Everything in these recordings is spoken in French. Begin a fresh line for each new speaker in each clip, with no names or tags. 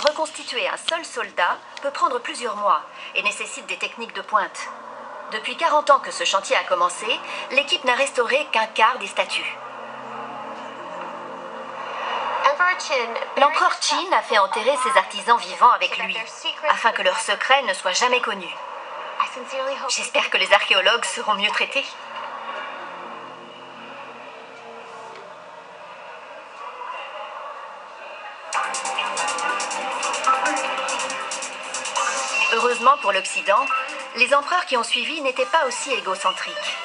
Reconstituer un seul soldat peut prendre plusieurs mois et nécessite des techniques de pointe. Depuis 40 ans que ce chantier a commencé, l'équipe n'a restauré qu'un quart des statues. L'empereur Qin a fait enterrer ses artisans vivants avec lui, afin que leurs secrets ne soient jamais connus. J'espère que les archéologues seront mieux traités. Heureusement pour l'Occident, les empereurs qui ont suivi n'étaient pas aussi égocentriques.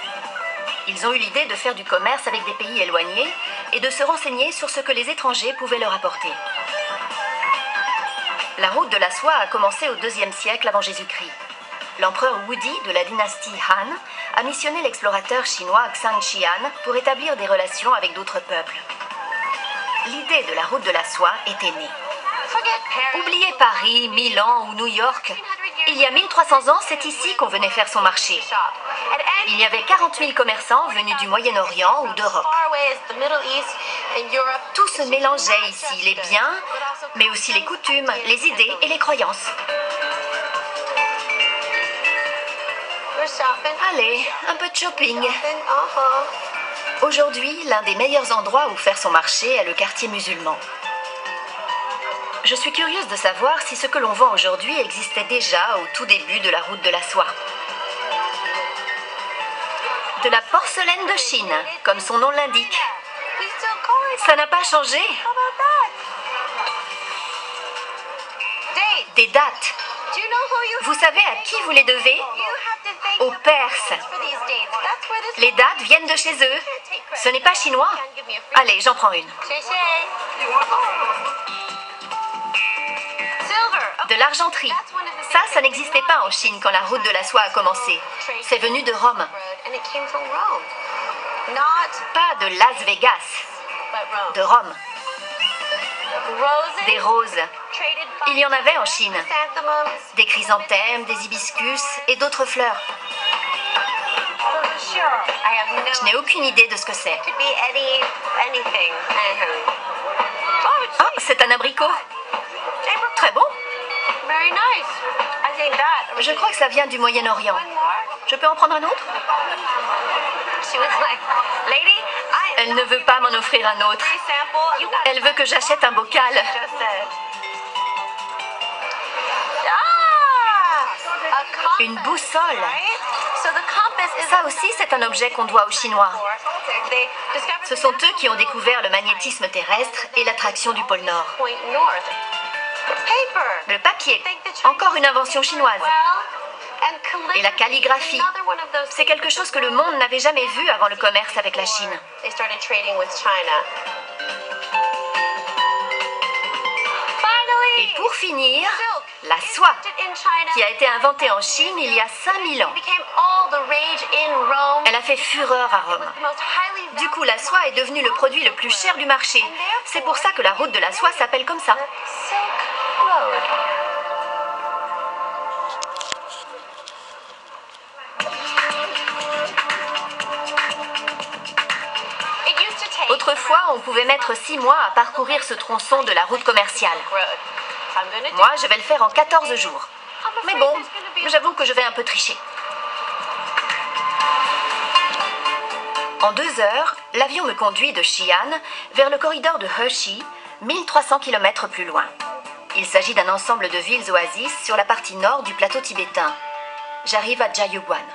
Ils ont eu l'idée de faire du commerce avec des pays éloignés et de se renseigner sur ce que les étrangers pouvaient leur apporter. La route de la soie a commencé au IIe siècle avant Jésus-Christ. L'empereur Wudi de la dynastie Han a missionné l'explorateur chinois Zhang Qian pour établir des relations avec d'autres peuples. L'idée de la route de la soie était née. Oubliez Paris, Milan ou New York. Il y a 1300 ans, c'est ici qu'on venait faire son marché. Il y avait 40 000 commerçants venus du Moyen-Orient ou d'Europe. Tout se mélangeait ici, les biens, mais aussi les coutumes, les idées et les croyances. Allez, un peu de shopping. Aujourd'hui, l'un des meilleurs endroits où faire son marché est le quartier musulman. Je suis curieuse de savoir si ce que l'on vend aujourd'hui existait déjà au tout début de la route de la soie. De la porcelaine de Chine, comme son nom l'indique. Ça n'a pas changé. Des dates. Vous savez à qui vous les devez? Aux Perses. Les dates viennent de chez eux. Ce n'est pas chinois. Allez, j'en prends une. De l'argenterie. Ça n'existait pas en Chine quand la route de la soie a commencé. C'est venu de Rome. Pas de Las Vegas. De Rome. Des roses. Il y en avait en Chine. Des chrysanthèmes, des hibiscus et d'autres fleurs. Je n'ai aucune idée de ce que c'est. Oh, c'est un abricot. Très bon. Je crois que ça vient du Moyen-Orient. Je peux en prendre un autre? Elle ne veut pas m'en offrir un autre. Elle veut que j'achète un bocal. Une boussole. Ça aussi, c'est un objet qu'on doit aux Chinois. Ce sont eux qui ont découvert le magnétisme terrestre et l'attraction du pôle Nord. Le papier, encore une invention chinoise. Et la calligraphie, c'est quelque chose que le monde n'avait jamais vu avant le commerce avec la Chine. Et pour finir, la soie, qui a été inventée en Chine il y a 5000 ans. Elle a fait fureur à Rome. Du coup, la soie est devenue le produit le plus cher du marché. C'est pour ça que la route de la soie s'appelle comme ça. Autrefois, on pouvait mettre 6 mois à parcourir ce tronçon de la route commerciale. Moi, je vais le faire en 14 jours. Mais bon, j'avoue que je vais un peu tricher. En 2 heures, l'avion me conduit de Xi'an vers le corridor de Heshi, 1300 km plus loin. Il s'agit d'un ensemble de villes oasis sur la partie nord du plateau tibétain. J'arrive à Jiayuguan.